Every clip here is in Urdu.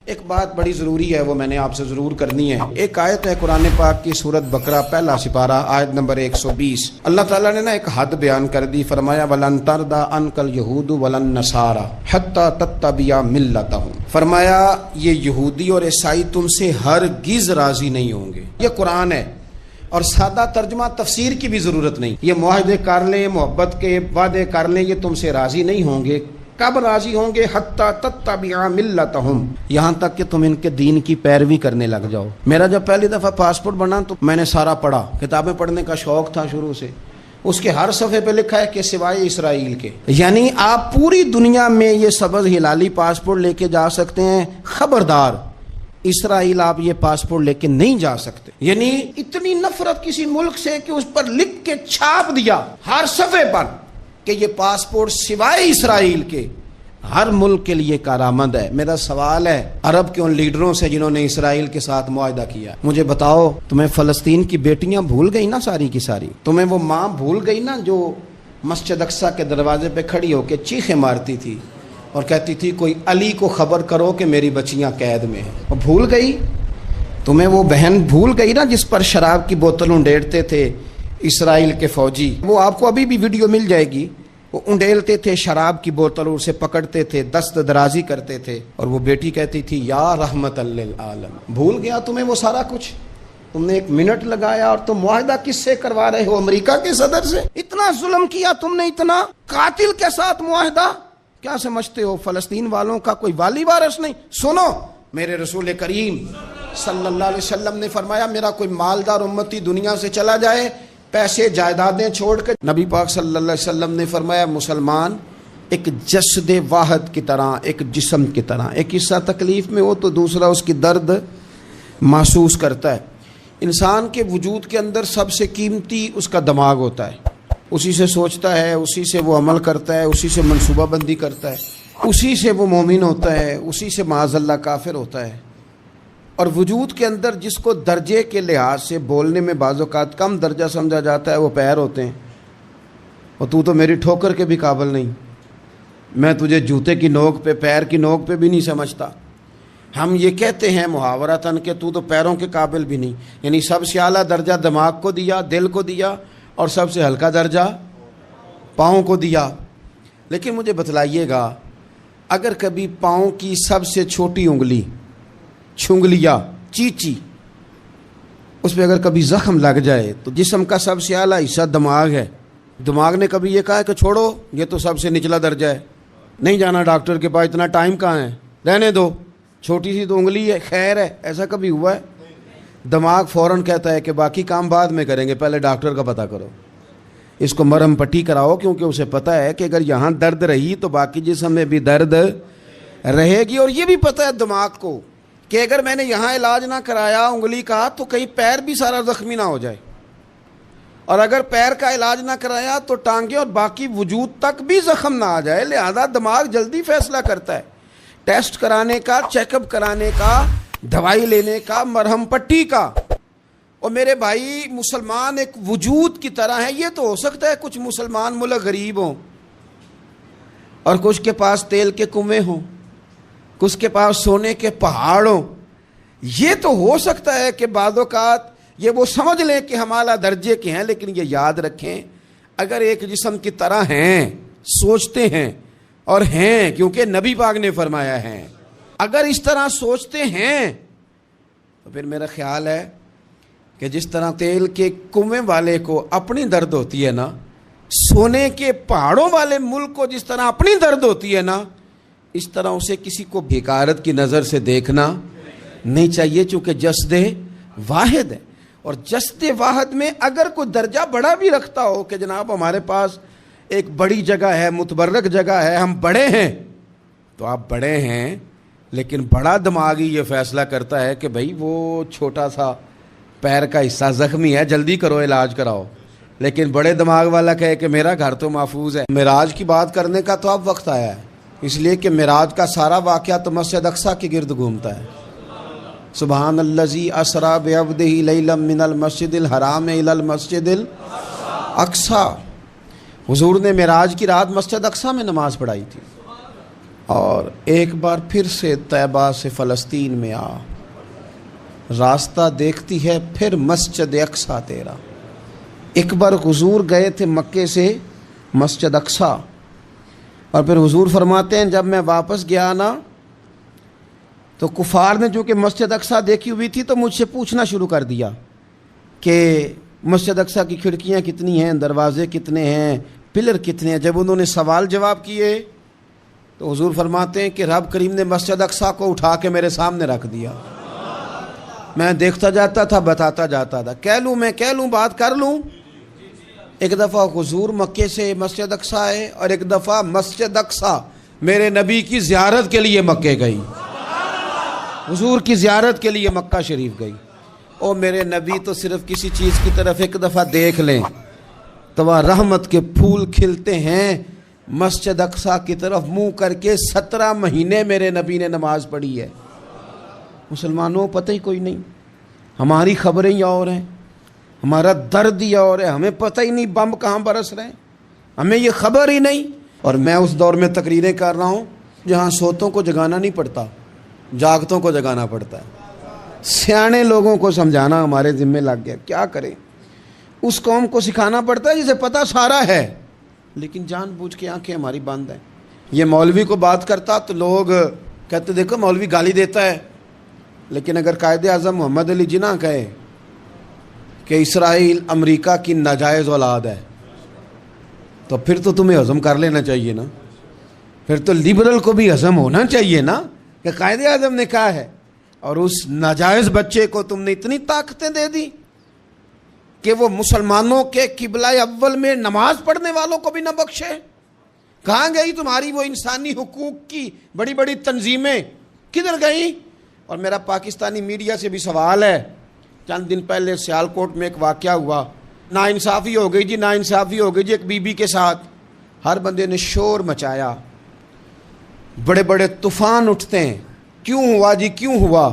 ایک بات بڑی ضروری ہے، وہ میں نے آپ سے ضرور کرنی ہے۔ ایک آیت ہے قرآن پاک کی سورت بقرہ پہلا سپارہ آیت نمبر 120۔ اللہ تعالیٰ نے ایک حد بیان کر دی، فرمایا وَلَن تَرْضَىٰ عَنْكَ الْيَهُودُ وَلَا النَّصَارَىٰ حَتَّىٰ تَتَّبِعَ مِلَّتَهُمْ۔ فرمایا یہ یہودی اور عیسائی تم سے ہرگز راضی نہیں ہوں گے۔ یہ قرآن ہے اور سادہ ترجمہ تفسیر کی بھی ضرورت نہیں۔ یہ معاہدے کر لیں، محبت کے وعدے کر لیں، یہ تم سے راضی نہیں ہوں گے۔ کب راضی ہوں گے؟ حتی تتبع ملتہم، یہاں تک کہ تم ان کے دین کی پیروی کرنے لگ جاؤ۔ میرا جب پہلی دفعہ پاسپورٹ بنا تو میں نے سارا پڑھا، کتابیں پڑھنے کا شوق تھا شروع سے۔ اس کے ہر صفحے پہ لکھا ہے کہ سوائے اسرائیل کے، یعنی آپ پوری دنیا میں یہ سبز ہلالی پاسپورٹ لے کے جا سکتے ہیں، خبردار اسرائیل آپ یہ پاسپورٹ لے کے نہیں جا سکتے۔ یعنی اتنی نفرت کسی ملک سے کہ اس پر لکھ کے چھاپ دیا ہر صفحے پر کہ یہ پاسپورٹ سوائے اسرائیل کے ہر ملک کے لیے کارآمد ہے۔ میرا سوال ہے عرب کے ان لیڈروں سے جنہوں نے اسرائیل کے ساتھ معاہدہ کیا، مجھے بتاؤ تمہیں فلسطین کی بیٹیاں بھول گئی نا ساری کی ساری؟ تمہیں وہ ماں بھول گئی نا جو مسجد اقصیٰ کے دروازے پہ کھڑی ہو کے چیخیں مارتی تھی اور کہتی تھی کوئی علی کو خبر کرو کہ میری بچیاں قید میں ہیں؟ وہ بھول گئی؟ تمہیں وہ بہن بھول گئی نا جس پر شراب کی بوتل انڈیڑتے تھے اسرائیل کے فوجی؟ وہ آپ کو ابھی بھی ویڈیو مل جائے گی، وہ انڈیلتے تھے شراب کی بوتل، اسے پکڑتے تھے، دست درازی کرتے تھے، اور وہ بیٹی کہتی تھی یا رحمت للعالم۔ بھول گیا تمہیں وہ سارا کچھ؟ تم نے ایک منٹ لگایا اور تم معاہدہ کس سے کروا رہے ہو؟ امریکہ کے صدر سے؟ اتنا ظلم کیا تم نے، اتنا قاتل کے ساتھ معاہدہ؟ کیا سمجھتے ہو فلسطین والوں کا کوئی والی وارث نہیں؟ سنو، میرے رسول کریم صلی اللہ علیہ وسلم نے فرمایا میرا کوئی مالدار امتی دنیا سے چلا جائے پیسے جائیدادیں چھوڑ کے، نبی پاک صلی اللہ علیہ وسلم نے فرمایا مسلمان ایک جسد واحد کی طرح، ایک جسم کی طرح، ایک حصہ تکلیف میں ہو تو دوسرا اس کی درد محسوس کرتا ہے۔ انسان کے وجود کے اندر سب سے قیمتی اس کا دماغ ہوتا ہے، اسی سے سوچتا ہے، اسی سے وہ عمل کرتا ہے، اسی سے منصوبہ بندی کرتا ہے، اسی سے وہ مومن ہوتا ہے، اسی سے معاذ اللہ کافر ہوتا ہے۔ اور وجود کے اندر جس کو درجے کے لحاظ سے بولنے میں بعض اوقات کم درجہ سمجھا جاتا ہے وہ پیر ہوتے ہیں۔ اور تو میری ٹھوکر کے بھی قابل نہیں، میں تجھے جوتے کی نوک پہ، پیر کی نوک پہ بھی نہیں سمجھتا۔ ہم یہ کہتے ہیں محاورتاً کہ تو پیروں کے قابل بھی نہیں، یعنی سب سے اعلیٰ درجہ دماغ کو دیا، دل کو دیا، اور سب سے ہلکا درجہ پاؤں کو دیا۔ لیکن مجھے بتلائیے گا اگر کبھی پاؤں کی سب سے چھوٹی انگلی چھنگلیا چیچی اس پہ اگر کبھی زخم لگ جائے تو جسم کا سب سے اعلیٰ حصہ دماغ ہے، دماغ نے کبھی یہ کہا ہے کہ چھوڑو یہ تو سب سے نچلا درجہ ہے، نہیں جانا ڈاکٹر کے پاس، اتنا ٹائم کہاں ہے، رہنے دو، چھوٹی سی تو انگلی ہے، خیر ہے؟ ایسا کبھی ہوا ہے؟ دماغ فوراً کہتا ہے کہ باقی کام بعد میں کریں گے، پہلے ڈاکٹر کا پتہ کرو، اس کو مرہم پٹی کراؤ، کیونکہ اسے پتہ ہے کہ اگر یہاں درد رہی تو باقی جسم میں بھی درد رہے گی۔ اور یہ بھی پتہ ہے دماغ کو کہ اگر میں نے یہاں علاج نہ کرایا انگلی کا تو کہیں پیر بھی سارا زخمی نہ ہو جائے، اور اگر پیر کا علاج نہ کرایا تو ٹانگیں اور باقی وجود تک بھی زخم نہ آ جائے۔ لہذا دماغ جلدی فیصلہ کرتا ہے، ٹیسٹ کرانے کا، چیک اپ کرانے کا، دوائی لینے کا، مرہم پٹی کا۔ اور میرے بھائی مسلمان ایک وجود کی طرح ہیں۔ یہ تو ہو سکتا ہے کچھ مسلمان ملک غریب ہوں اور کچھ کے پاس تیل کے کنویں ہوں، کچھ کے پاس سونے کے پہاڑ ہوں، یہ تو ہو سکتا ہے کہ بعض اوقات یہ وہ سمجھ لیں کہ ہم اعلیٰ درجے کے ہیں، لیکن یہ یاد رکھیں اگر ایک جسم کی طرح ہیں، سوچتے ہیں اور ہیں، کیونکہ نبی پاک نے فرمایا ہے، اگر اس طرح سوچتے ہیں تو پھر میرا خیال ہے کہ جس طرح تیل کے کنویں والے کو اپنی درد ہوتی ہے نا، سونے کے پہاڑوں والے ملک کو جس طرح اپنی درد ہوتی ہے نا، اس طرح اسے کسی کو بھیکارت کی نظر سے دیکھنا نہیں چاہیے، چونکہ جسد واحد ہے۔ اور جسد واحد میں اگر کوئی درجہ بڑا بھی رکھتا ہو کہ جناب ہمارے پاس ایک بڑی جگہ ہے، متبرک جگہ ہے، ہم بڑے ہیں، تو آپ بڑے ہیں، لیکن بڑا دماغ ہی یہ فیصلہ کرتا ہے کہ بھائی وہ چھوٹا سا پیر کا حصہ زخمی ہے، جلدی کرو علاج کراؤ، لیکن بڑے دماغ والا کہے کہ میرا گھر تو محفوظ ہے۔ معراج کی بات کرنے کا تو اب وقت آیا ہے، اس لیے کہ معراج کا سارا واقعہ تو مسجد اقصیٰ کے گرد گھومتا ہے۔ سبحان الذی اسریٰ بعبدہ لیلا من المسجد الحرام الی المسجد الاقصیٰ۔ حضور نے معراج کی رات مسجد اقصیٰ میں نماز پڑھائی تھی۔ اور ایک بار پھر سے طیبہ سے فلسطین میں آ، راستہ دیکھتی ہے پھر مسجد اقصیٰ تیرا۔ ایک بار حضور گئے تھے مکے سے مسجد اقصیٰ، اور پھر حضور فرماتے ہیں جب میں واپس گیا نا تو کفار نے جو کہ مسجد اقصیٰ دیکھی ہوئی تھی تو مجھ سے پوچھنا شروع کر دیا کہ مسجد اقصیٰ کی کھڑکیاں کتنی ہیں، دروازے کتنے ہیں، پلر کتنے ہیں۔ جب انہوں نے سوال جواب کیے تو حضور فرماتے ہیں کہ رب کریم نے مسجد اقصیٰ کو اٹھا کے میرے سامنے رکھ دیا۔ میں دیکھتا جاتا تھا، بتاتا جاتا تھا، کہہ لوں بات کر لوں۔ ایک دفعہ حضور مکے سے مسجد اقصیٰ آئے، اور ایک دفعہ مسجد اقصیٰ میرے نبی کی زیارت کے لیے مکے گئی، حضور کی زیارت کے لیے مکہ شریف گئی۔ او میرے نبی تو صرف کسی چیز کی طرف ایک دفعہ دیکھ لیں تو وہ رحمت کے پھول کھلتے ہیں۔ مسجد اقصیٰ کی طرف منہ کر کے 17 مہینے میرے نبی نے نماز پڑھی ہے۔ مسلمانوں پتہ ہی کوئی نہیں، ہماری خبریں ہی اور ہیں، ہمارا درد ہی اور ہے، ہمیں پتہ ہی نہیں بم کہاں برس رہے ہیں، ہمیں یہ خبر ہی نہیں۔ اور میں اس دور میں تقریریں کر رہا ہوں جہاں سوتوں کو جگانا نہیں پڑتا، جاگتوں کو جگانا پڑتا ہے۔ سیانے لوگوں کو سمجھانا ہمارے ذمہ لگ گیا، کیا کریں؟ اس قوم کو سکھانا پڑتا ہے جسے پتہ سارا ہے، لیکن جان بوجھ کے آنکھیں ہماری بند ہیں۔ یہ مولوی کو بات کرتا تو لوگ کہتے دیکھو مولوی گالی دیتا ہے، لیکن اگر قائد اعظم محمد علی جناح کہے کہ اسرائیل امریکہ کی ناجائز اولاد ہے تو پھر تو تمہیں ہضم کر لینا چاہیے نا، پھر تو لبرل کو بھی ہضم ہونا چاہیے نا کہ قائد اعظم نے کہا ہے، اور اس ناجائز بچے کو تم نے اتنی طاقتیں دے دی کہ وہ مسلمانوں کے قبلہ اول میں نماز پڑھنے والوں کو بھی نہ بخشے۔ کہاں گئی تمہاری وہ انسانی حقوق کی بڑی بڑی تنظیمیں، کدھر گئی؟ اور میرا پاکستانی میڈیا سے بھی سوال ہے، چند دن پہلے سیالکوٹ میں ایک واقعہ ہوا، ناانصافی ہو گئی جی، ناانصافی ہو گئی جی ایک بی بی کے ساتھ۔ ہر بندے نے شور مچایا، بڑے بڑے طوفان اٹھتے ہیں، کیوں ہوا جی کیوں ہوا؟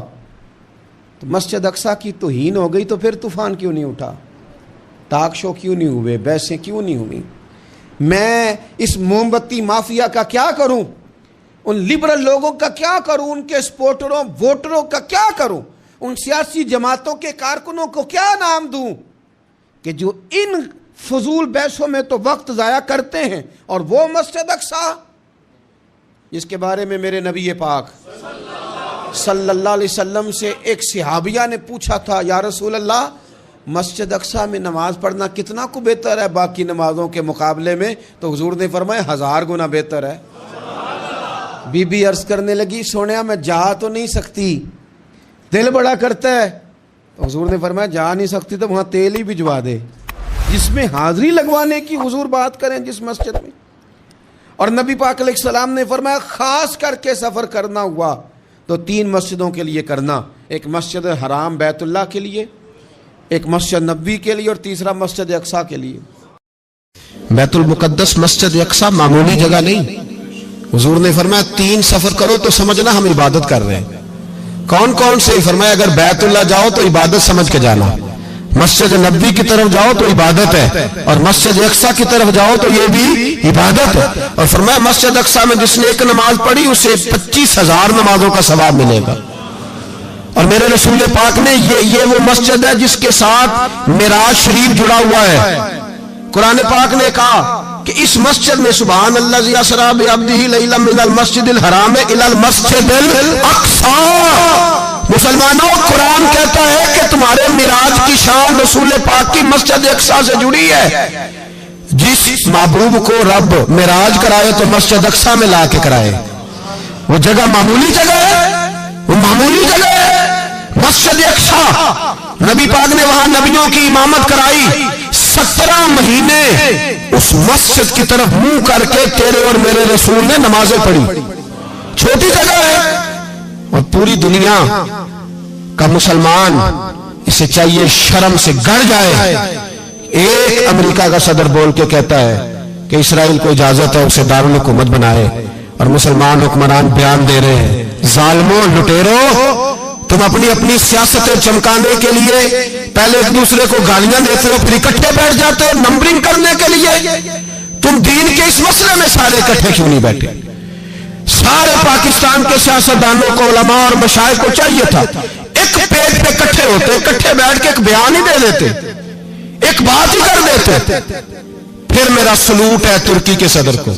تو مسجد اقصیٰ کی توہین ہو گئی تو پھر طوفان کیوں نہیں اٹھا؟ ٹاک شو کیوں نہیں ہوئے؟ بحثیں کیوں نہیں ہوئی؟ میں اس موم بتی مافیا کا کیا کروں؟ ان لبرل لوگوں کا کیا کروں؟ ان کے سپورٹروں ووٹروں کا کیا کروں؟ ان سیاسی جماعتوں کے کارکنوں کو کیا نام دوں کہ جو ان فضول بحثوں میں تو وقت ضائع کرتے ہیں، اور وہ مسجد اقصیٰ جس کے بارے میں میرے نبی پاک صلی اللہ علیہ وسلم سے ایک صحابیہ نے پوچھا تھا، یا رسول اللہ مسجد اقصیٰ میں نماز پڑھنا کتنا کو بہتر ہے باقی نمازوں کے مقابلے میں؟ تو حضور نے فرمایا 1000 گنا بہتر ہے۔ بی بی عرض کرنے لگی سونیا میں جا تو نہیں سکتی، دل بڑا کرتا ہے۔ تو حضور نے فرمایا جا نہیں سکتی تو وہاں تیل ہی بھجوا دے، جس میں حاضری لگوانے کی حضور بات کریں جس مسجد میں۔ اور نبی پاک علیہ السلام نے فرمایا خاص کر کے سفر کرنا ہوا تو 3 مسجدوں کے لیے کرنا، ایک مسجد حرام بیت اللہ کے لیے، ایک مسجد نبوی کے لیے، اور تیسرا مسجد اقصیٰ کے لیے۔ بیت المقدس مسجد اقصیٰ معمولی جگہ نہیں، حضور نے فرمایا 3 سفر کرو تو سمجھنا ہم عبادت کر رہے ہیں۔ کون کون سے؟ فرمایا اگر بیت اللہ جاؤ تو عبادت سمجھ کے جانا، مسجد نبوی کی طرف جاؤ تو عبادت ہے، اور مسجد اقصیٰ کی طرف جاؤ تو یہ بھی عبادت ہے۔ اور فرمایا مسجد اقصیٰ میں جس نے ایک نماز پڑھی اسے 25,000 نمازوں کا ثواب ملے گا۔ اور میرے رسول پاک نے یہ وہ مسجد ہے جس کے ساتھ معراج شریف جڑا ہوا ہے۔ قرآن پاک نے کہا کہ اس مسجد میں سبحان اللہ اسریٰ بعبدہ لیلا من المسجد الحرام الی المسجد الاقصیٰ۔ مسلمانوں قرآن کہتا ہے کہ تمہارے معراج کی شان رسول پاک کی مسجد اقصیٰ سے جڑی ہے۔ جس محبوب کو رب معراج کرائے تو مسجد اقصیٰ میں لا کے کرائے۔ وہ جگہ معمولی جگہ ہے، وہ معمولی جگہ ہے مسجد اقصیٰ۔ نبی پاک نے وہاں نبیوں کی امامت کرائی، 17 مہینے اس مسجد کی طرف منہ کر کے تیرے اور میرے رسول نے نمازیں پڑھی۔ چھوٹی جگہ ہے، اور پوری دنیا کا مسلمان اسے چاہیے شرم سے گڑ جائے۔ ایک امریکہ کا صدر بول کے کہتا ہے کہ اسرائیل کو اجازت ہے اسے دارالحکومت بنائے، اور مسلمان حکمران بیان دے رہے ہیں ظالموں لٹیروں تم اپنی سیاستیں چمکانے کے لیے پہلے ایک دوسرے کو گالیاں دیتے ہو، پھر اکٹھے بیٹھ جاتے ہو نمبرنگ کرنے کے لیے۔ تم دین کے اس مسئلے میں سارے اکٹھے کیوں نہیں بیٹھے؟ سارے پاکستان کے سیاستدانوں کو، علماء اور مشائخ کو چاہیے تھا ایک پیج پہ اکٹھے ہوتے، اکٹھے بیٹھ کے ایک بیان ہی دے دیتے، ایک بات ہی کر دیتے. پھر میرا سلوٹ ہے ترکی کے صدر کو،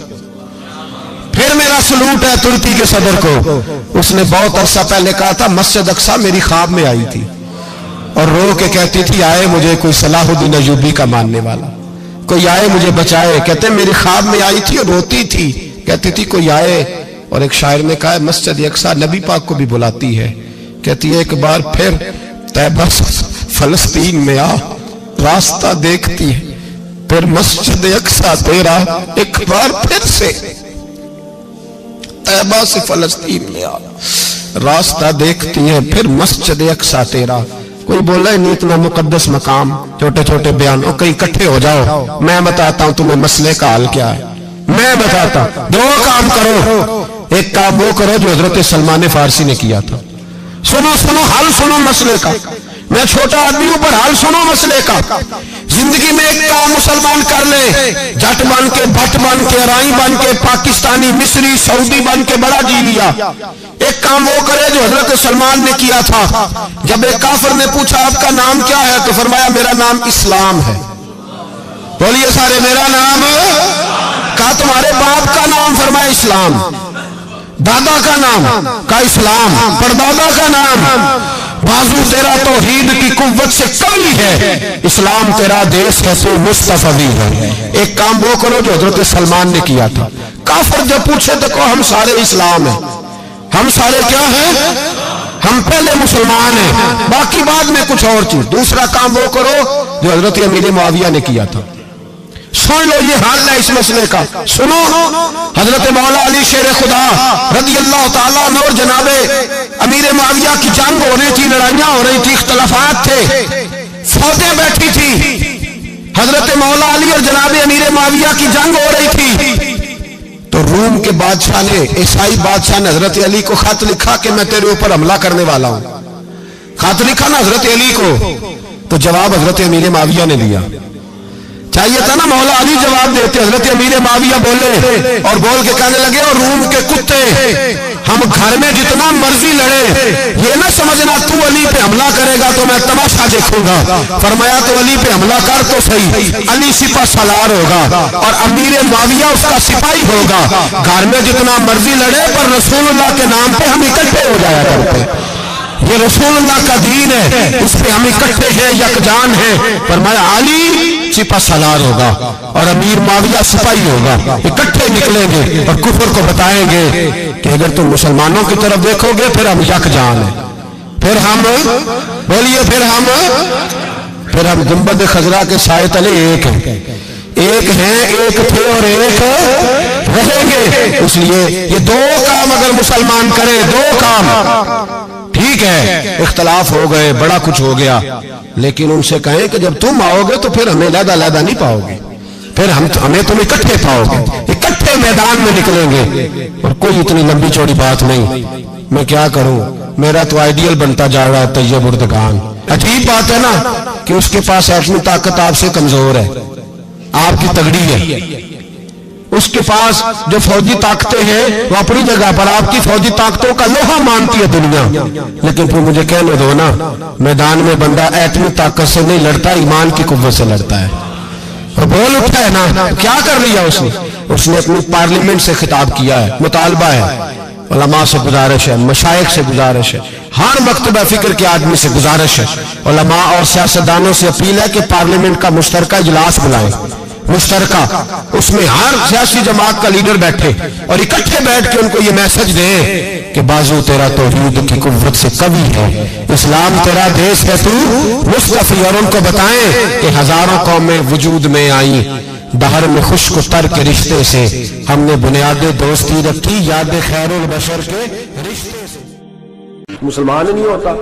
پھر میرا سلوٹ ہے ترکی کے صدر کو. اس نے بہت عرصہ پہلے کہا تھا مسجد اقصی میری خواب میں آئی تھی اور رو کے کہتی تھی آئے مجھے کوئی صلاح الدین ایوبی کا ماننے والا، کوئی آئے مجھے بچائے. کہتے میری خواب میں آئی تھی اور روتی تھی، کہتی تھی کوئی آئے. اور ایک شاعر نے کہا مسجد اقصی نبی پاک کو بھی بلاتی ہے، کہتی ہے ایک بار پھر طیبہ فلسطین میں آ، راستہ دیکھتی ہے پھر مسجد اقصی تیرا، ایک بار پھر سے طیبہ سے فلسطین میں آ، راستہ دیکھتی ہے پھر مسجد اقصی تیرا. کوئی بولا ہے نہیں اتنا مقدس مقام، چھوٹے چھوٹے بیانوں کہیں اکٹھے ہو جاؤ، میں بتاتا ہوں تمہیں مسئلے کا حل کیا ہے. میں بتاتا ہوں دو کام کرو. ایک کام وہ کرو جو حضرت سلمان فارسی نے کیا تھا، سنو سنو حل سنو مسئلے کا. میں چھوٹا آدمی ہوں پر حل سنو مسئلے کا. زندگی میں ایک کام مسلمان کر لے، جٹ بن کے، بھٹ بن کے، رائی بن کے، پاکستانی، مصری، سعودی بن کے بڑا جی لیا. ایک کام وہ کرے جو حضرت سلمان نے کیا تھا. جب ایک کافر نے پوچھا آپ کا نام کیا ہے تو فرمایا میرا نام اسلام ہے. بولیے سارے میرا نام. کہا تمہارے باپ کا نام؟ فرمایا اسلام. دادا کا نام؟ کا اسلام. پردادا کا نام؟ بازو تیرا توحید کی قوت سے کمی ہے، اسلام تیرا دیس ہے تو مصطفی ہے. ایک کام وہ کرو جو حضرت سلمان نے کیا تھا. کافر جب پوچھے تو کہو ہم سارے اسلام ہیں. ہم سارے کیا ہیں؟ ہم پہلے مسلمان ہیں، باقی بعد میں کچھ اور چیز. دوسرا کام وہ کرو جو حضرت امیر معاویہ نے کیا تھا. سن لو یہ حال ہے اس مسئلے کا. سنو حضرت مولا علی شیر خدا رضی اللہ تعالیٰ عنہ اور جناب امیر معاویہ کی جنگ ہو رہی تھی، لڑائیاں ہو رہی تھی، اختلافات تھے، فوجیں بیٹھی تھی. حضرت مولا علی اور جناب امیر معاویہ کی جنگ ہو رہی تھی تو روم کے بادشاہ نے، عیسائی بادشاہ نے حضرت علی کو خط لکھا کہ میں تیرے اوپر حملہ کرنے والا ہوں. خط لکھا نا حضرت علی کو، تو جواب حضرت امیر معاویہ نے دیا. چاہیے تھا نا مولا علی جواب دیتے. حضرت امیر معاویہ بولے اور بول کے کہنے لگے اور روم کے کتے، ہم گھر میں جتنا مرضی لڑے، یہ نہ سمجھنا تو علی پہ حملہ کرے گا تو میں تماشا دیکھوں گا. فرمایا تو علی پہ حملہ کر تو صحیح. علی سپہ سالار ہوگا اور امیر معاویہ اس کا سپاہی ہوگا. گھر میں جتنا مرضی لڑے پر رسول اللہ کے نام پہ ہم اکٹھے ہو جایا کرتے. یہ رسول اللہ کا دین ہے، اس پہ ہم اکٹھے ہیں، یکجان ہیں. فرمایا علی سپہ سالار ہوگا اور امیر معاویہ سپاہی ہوگا، اکٹھے نکلیں گے اور کفر کو بتائیں گے کہ اگر تم مسلمانوں کی طرف دیکھو گے پھر ہم یکجان ہیں. پھر ہم بولیے پھر ہم گنبد خضرا کے سائے تلے ایک ہیں، ایک ہیں، ایک تھے اور ایک رہیں گے. اس لیے یہ دو کام اگر مسلمان کرے، دو کام ٹھیک ہے، اختلاف ہو گئے، بڑا کچھ ہو گیا، لیکن ان سے کہیں کہ جب تم آؤ گے تو پھر ہمیں علیحدہ علیحدہ نہیں پاؤ گے، پھر ہمیں تم اکٹھے پاؤ گے، اکٹھے میدان میں نکلیں گے. اور کوئی اتنی لمبی چوڑی بات نہیں. میں کیا کروں، میرا تو آئیڈیل بنتا جا رہا ہے طیب اردگان. عجیب بات ہے نا کہ اس کے پاس ایٹمی طاقت آپ سے کمزور ہے، آپ کی تگڑی ہے. اس کے پاس جو فوجی طاقتیں ہیں وہ اپنی جگہ پر، آپ کی فوجی طاقتوں کا لوہا مانتی ہے دنیا. لیکن پھر مجھے کہنے دو نا، میدان میں بندہ ایٹمی طاقت سے نہیں لڑتا، ایمان کی قوت سے لڑتا ہے. اور بول اٹھا ہے نا، کیا کر لیا اس نے اپنی پارلیمنٹ سے خطاب کیا ہے، مطالبہ ہے، علماء سے گزارش ہے، مشائخ سے گزارش ہے، ہر مکتبہ فکر کے آدمی سے گزارش ہے، علماء اور سیاستدانوں سے اپیل ہے کہ پارلیمنٹ کا مشترکہ اجلاس بلائیں. مشترکہ اس میں ہر سیاسی جماعت کا لیڈر بیٹھے اور اکٹھے بیٹھ کے ان کو یہ میسج دیں کہ بازو تیرا توحید کی قوت سے قوی ہے، اسلام تیرا دیس ہے تو مصطفی. اور ان کو بتائیں کہ ہزاروں قومیں وجود میں آئیں، دہر میں خشک و تر کے رشتے سے ہم نے بنیاد دوستی رکھی، یاد خیر البشر کے رشتے سے. مسلمان نہیں ہوتا.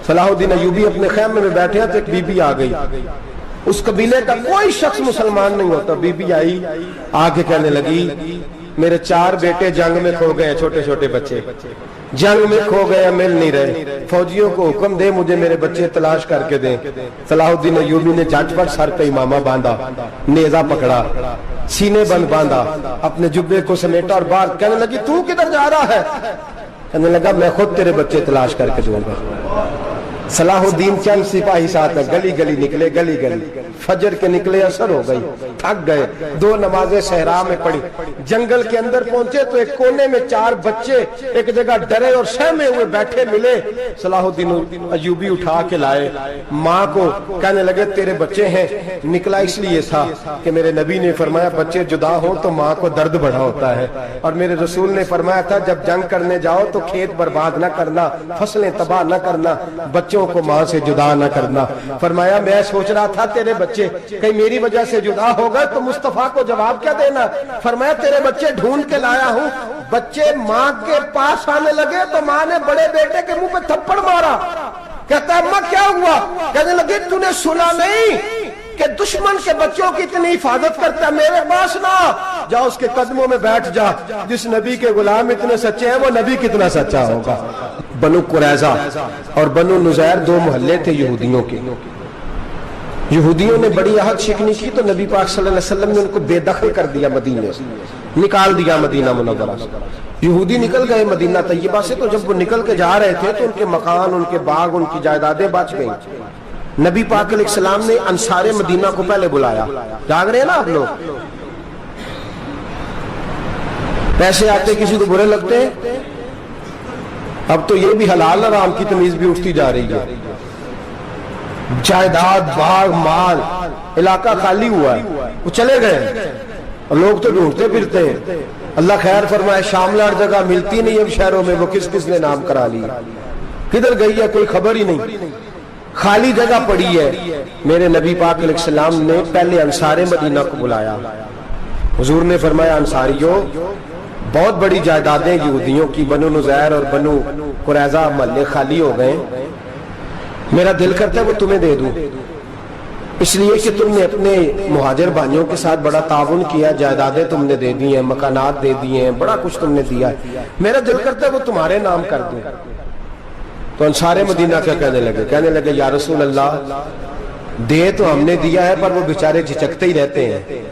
صلاح الدین ایوبی اپنے خیمے میں بیٹھے ہیں تو ایک بی بی آ گئی، اس قبیلے کا کوئی شخص مسلمان نہیں ہوتا. بی بی آئی، آگے کہنے لگی میرے 4 بیٹے جنگ میں کھو گئے، چھوٹے چھوٹے بچے جنگ میں کھو گئے، مل نہیں رہے. فوجیوں کو حکم دے مجھے میرے بچے تلاش کر کے دیں. صلاح الدین ایوبی نے جھٹ پٹ سر پہ امامہ باندھا، نیزہ پکڑا، سینے بند باندھا، اپنے جبے کو سمیٹا اور باہر کہنے لگی تو کدھر جا رہا ہے؟ کہنے لگا میں خود تیرے بچے تلاش کر کے دوں گا۔ صلاح الدین چند سپاہی ساتھ گلی گلی نکلے، گلی گلی فجر کے نکلے، اثر ہو گئی، تھک گئے، 2 نمازیں صحرا میں پڑھی، جنگل کے اندر پہنچے تو ایک کونے میں 4 بچے ایک جگہ ڈرے اور سہمے ہوئے بیٹھے ملے۔ صلاح الدین ایوبی اٹھا کے لائے، ماں کو کہنے لگے تیرے بچے ہیں۔ نکلا اس لیے تھا کہ میرے نبی نے فرمایا بچے جدا ہوں تو ماں کو درد بڑا ہوتا ہے، اور میرے رسول نے فرمایا تھا جب جنگ کرنے جاؤ تو کھیت برباد نہ کرنا، فصلیں تباہ نہ کرنا، بچوں کو ماں سے جدا نہ کرنا۔ فرمایا میں سوچ رہا تھا تیرے بچے کہیں میری وجہ سے جدا ہو گئے تو مصطفیٰ کو جواب کیا دینا۔ فرمایا تیرے بچے ڈھونڈ کے لایا ہوں۔ بچے ماں کے پاس آنے لگے تو ماں نے بڑے بیٹے کے منہ پہ تھپڑ مارا۔ کہتا ہے اماں کیا ہوا؟ کہنے لگے تو نے سنا نہیں کہ دشمن کے بچوں کی اتنی حفاظت کرتا ہے، میرے پاس نہ جا، اس کے قدموں میں بیٹھ جا۔ جس نبی کے غلام اتنے سچے ہیں وہ نبی کتنا سچا ہوگا۔ بنو قریظہ اور بنو نذیر 2 محلے تھے یہودیوں کے۔ یہودیوں نے بڑی عہد شکنی کی تو نبی پاک صلی اللہ علیہ وسلم نے ان کو بے دخل کر دیا، مدینے سے نکال دیا، مدینہ منورہ سے۔ یہودی نکل گئے مدینہ طیبہ سے، تو جب وہ نکل کے جا رہے تھے تو ان کے مکان، ان کے باغ، ان کی جائیدادیں بچ گئیں۔ نبی پاک علیہ السلام نے انصار مدینہ کو پہلے بلایا۔ جاگ رہے ہیں نا آپ لوگ؟ پیسے آتے کسی کو برے لگتے ہیں؟ اب تو یہ بھی حلال حرام کی تمیز بھی اٹھتی جا رہی ہے۔ جائیداد، باغ، مال، علاقہ خالی ہوا ہے، وہ چلے گئے اور لوگ تو ڈھونڈتے پھرتے ہیں۔ اللہ خیر فرمائے، شاملہ ہر جگہ ملتی نہیں اب شہروں میں، وہ کس کس نے نام کرا لیا، کدھر گئی ہے کوئی خبر ہی نہیں، خالی جگہ پڑی ہے۔ میرے نبی پاک علیہ السلام نے پہلے انصار مدینہ کو بلایا۔ حضور نے فرمایا انصاریوں، بہت بڑی جائیدادیں یہودیوں کی، بنو نذیر اور بنو قریظہ محلے خالی ہو گئے، میرا دل کرتا ہے وہ تمہیں دے دوں، اس لیے کہ تم نے اپنے مہاجر بھائیوں کے ساتھ بڑا تعاون کیا، جائیدادیں تم نے دے دی ہیں، مکانات دے دیے ہیں، بڑا کچھ تم نے دیا ہے، میرا دل کرتا ہے وہ تمہارے نام کر دوں۔ تو انصار مدینہ کیا کہنے لگے یا رسول اللہ، دے تو ہم نے دیا ہے پر وہ بیچارے جھچکتے ہی رہتے ہیں،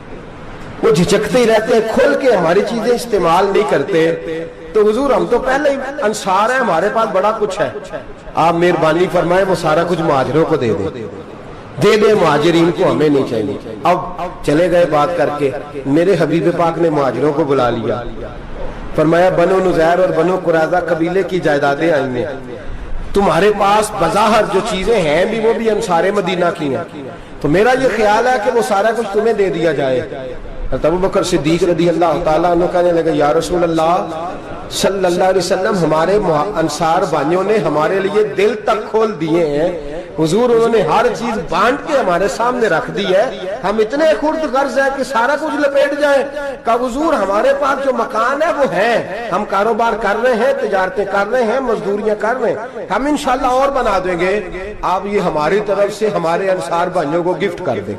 وہ جھچکتے ہی رہتے ہیں، کھول کے ہماری چیزیں استعمال نہیں کرتے۔ تو حضور ہم تو پہلے ہی انصار ہیں، ہمارے پاس بڑا کچھ ہے، آپ مہربانی فرمائیں وہ سارا کچھ مہاجروں کو دے دے، مہاجرین کو ہمیں نہیں چاہیے۔ اب چلے گئے بات کر کے، میرے حبیب پاک نے مہاجروں کو بلا لیا، فرمایا بنو نذیر اور بنو قریظہ قبیلے کی جائیدادیں آئی ہیں، تمہارے پاس بظاہر جو چیزیں ہیں بھی وہ بھی انصار مدینہ کی ہیں، تو میرا یہ خیال ہے کہ وہ سارا کچھ تمہیں دے دیا جائے۔ ابو بکر صدیق رضی اللہ تعالیٰ عنہ کہنے لگے یا رسول اللہ صلی اللہ علیہ وسلم، ہمارے انصار بھائیوں نے ہمارے لیے دل تک کھول دیے ہیں، حضور انہوں نے ہر چیز بانٹ کے ہمارے سامنے رکھ دی ہے، ہم اتنے خرد غرض ہیں کہ سارا کچھ لپیٹ جائیں۔ کہا حضور ہمارے پاس جو مکان ہے وہ ہے، ہم کاروبار کر رہے ہیں، تجارتیں کر رہے ہیں، مزدوریاں کر رہے ہیں، ہم انشاءاللہ اور بنا دیں گے، آپ یہ ہماری طرف سے ہمارے انصار بھائیوں کو گفٹ کر دیں،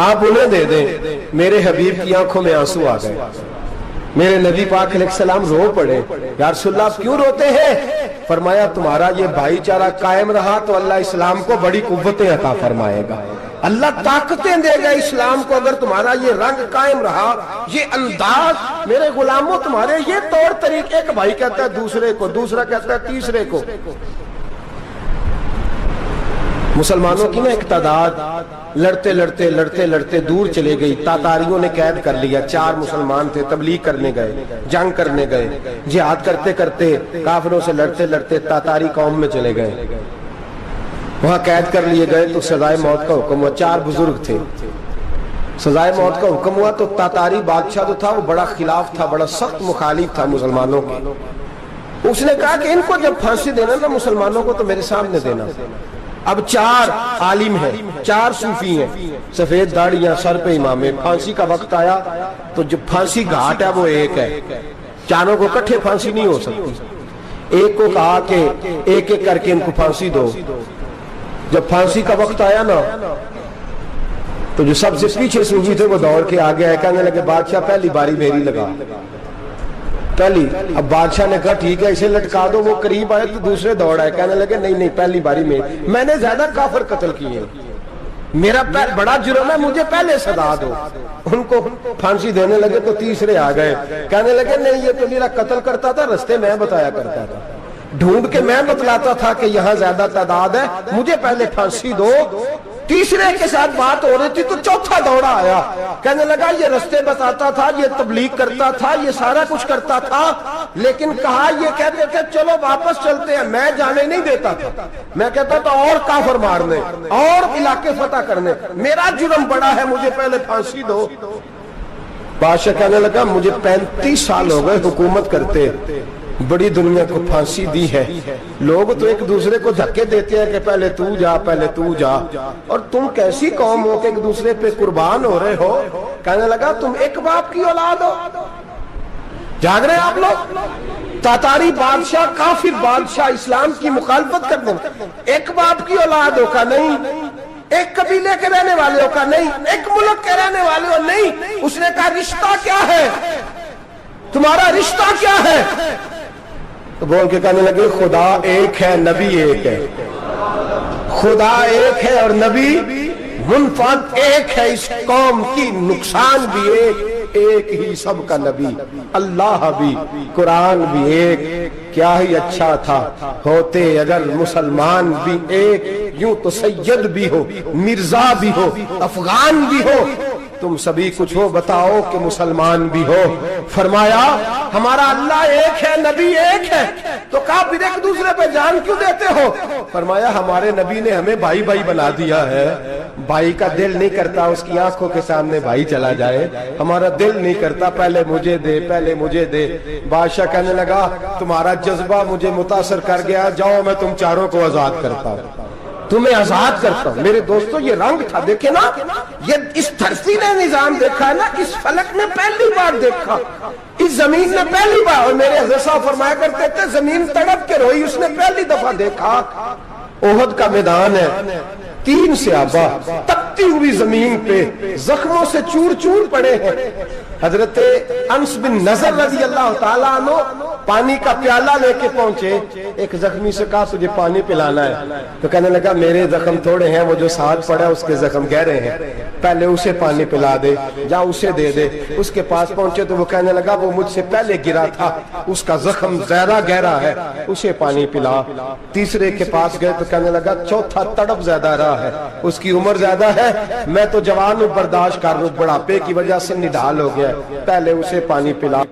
آپ انہیں دے دیں۔ میرے حبیب کی آنکھوں میں آنسو آ گئے، میرے نبی پاک علیہ السلام رو پڑے، یا رسول اللہ آپ کیوں روتے ہیں؟ فرمایا تمہارا یہ بھائی چارہ قائم رہا تو اللہ اسلام کو بڑی قوتیں عطا فرمائے گا، اللہ طاقتیں دے گا اسلام کو، اگر تمہارا یہ رنگ قائم رہا، یہ انداز، میرے غلاموں تمہارے یہ طور طریقے، ایک بھائی کہتا ہے دوسرے کو، دوسرا کہتا ہے تیسرے کو۔ مسلمانوں کی نا ایک تعداد لڑتے لڑتے لڑتے لڑتے دور چلے گئی، تاتاریوں نے قید کر لیا، 4 مسلمان تھے، تبلیغ کرنے گئے، جنگ کرنے گئے، جہاد کرتے کرتے کافروں سے لڑتے لڑتے تاتاری قوم میں چلے گئے، وہاں قید کر لیے گئے تو سزائے موت کا حکم ہوا، 4 بزرگ تھے، سزائے موت کا حکم ہوا تو تاتاری بادشاہ جو تھا وہ بڑا خلاف تھا، بڑا سخت مخالف تھا مسلمانوں کے، اس نے کہا کہ ان کو جب پھانسی دینا نا مسلمانوں کو تو میرے سامنے دینا۔ اب 4 عالم ہیں، 4 صوفی ہیں، سفید داڑیاں، سر پہ امامے، پھانسی کا وقت آیا تو جو پھانسی گھاٹ ہے وہ ایک ہے، چاروں کو کٹھے پھانسی نہیں ہو سکتی، ایک کو کہا کہ ایک ایک کر کے ان کو پھانسی دو۔ جب پھانسی کا وقت آیا نا تو جو سب سے پیچھے صوفی تھے وہ دوڑ کے آگے آئے، کہنے لگے بادشاہ پہلی باری میری لگا، پہلی۔ اب بادشاہ نے کہا ٹھیک ہے اسے لٹکا دو، وہ قریب آئے تو دوسرے دوڑ آئے، کہنے لگے نہیں نہیں پہلی باری میں نے زیادہ کافر قتل کیے، میرا بڑا جرم ہے، مجھے پہلے سزا دو۔ ان کو پھانسی دینے لگے تو تیسرے آ گئے, کہنے لگے نہیں یہ تو میرا قتل کرتا تھا, رستے میں بتایا کرتا تھا, ڈھونڈ کے میں بتلاتا تھا کہ یہاں زیادہ تعداد ہے, مجھے پہلے پھانسی دو. تیسرے کے ساتھ بات ہو رہی تھی تو چوتھا دوڑا آیا, کہنے لگا یہ رستے بتاتا تھا, یہ تبلیغ کرتا تھا, یہ سارا کچھ کرتا تھا, لیکن کہا یہ کہتے تھے چلو واپس چلتے ہیں, میں جانے نہیں دیتا تھا, میں کہتا تھا اور کافر مارنے اور علاقے فتح کرنے, میرا جرم بڑا ہے, مجھے پہلے پھانسی دو. بادشاہ کہنے لگا مجھے 35 سال ہو گئے حکومت کرتے, بڑی دنیا کو پھانسی دی ہے, لوگ تو ایک دوسرے کو دھکے دیتے ہیں کہ پہلے تو جا پہلے تو جا, اور تم کیسی قوم ہو کہ ایک دوسرے پہ قربان ہو رہے ہو. کہنے لگا تم ایک باپ کی اولاد ہو, جاگ رہے ہیں آپ لوگ, تاتاری بادشاہ کافر بادشاہ اسلام کی مخالفت کرنے, ایک باپ کی اولاد ہو کا نہیں, ایک قبیلے کے رہنے والے ہو کا نہیں, ایک ملک کے رہنے والے ہو نہیں. اس نے کہا رشتہ کیا ہے تمہارا, رشتہ کیا ہے؟ تو بول کے کہنے لگے خدا ایک ہے نبی ایک ہے, خدا ایک ہے اور نبی منفرد ایک ہے, اس قوم کی نقصان بھی ایک ہی سب کا نبی, اللہ بھی قرآن بھی ایک. کیا ہی اچھا تھا ہوتے اگر مسلمان بھی ایک, یوں تو سید بھی ہو مرزا بھی ہو افغان بھی ہو, تم سبھی کچھ ہو بتاؤ کہ مسلمان بھی ہو. فرمایا ہمارا اللہ ایک ہے نبی ایک ہے, تو کہا پھر ایک دوسرے پہ جان کیوں دیتے ہو؟ فرمایا ہمارے نبی نے ہمیں بھائی بھائی بنا دیا ہے, بھائی کا دل نہیں کرتا اس کی آنکھوں کے سامنے بھائی چلا جائے, ہمارا دل نہیں کرتا پہلے مجھے دے پہلے مجھے دے. بادشاہ کہنے لگا تمہارا جذبہ مجھے متاثر کر گیا, جاؤ میں تم چاروں کو آزاد کرتا ہوں, تمہیں آزاد کرتا ہوں. میرے دوستو یہ رنگ تھا, دیکھیں نا, یہ اس دھرتی نے نظام دیکھا ہے نا, اس فلک نے پہلی بار دیکھا, اس زمین نے پہلی بار, اور میرے حضرت صاحب فرمایا کرتے تھے زمین تڑپ کے روئی, اس نے پہلی دفعہ دیکھا. احد کا میدان ہے, 3 صحابہ تپتی ہوئی زمین پہ زخموں سے چور چور پڑے ہیں. حضرت انس بن نضر رضی اللہ تعالیٰ عنہ پانی کا پیالہ لے کے پہنچے, ایک زخمی سے کہا تجھے پانی پلانا ہے, تو کہنے لگا میرے زخم تھوڑے ہیں, وہ جو ساتھ پڑا اس کے زخم گہرے ہیں, پہلے اسے پانی پلا دے, جا اسے دے دے. اس کے پاس پہنچے تو وہ کہنے لگا وہ مجھ سے پہلے گرا تھا, اس کا زخم زیادہ گہرا ہے, اسے پانی پلا. تیسرے کے پاس گئے تو کہنے لگا چوتھا تڑپ زیادہ رہا ہے, اس کی عمر زیادہ ہے, میں تو جوان ہوں برداشت کر لوں, بڑھاپے کی وجہ سے نڈھال ہو گیا, پہلے اسے پانی پلا.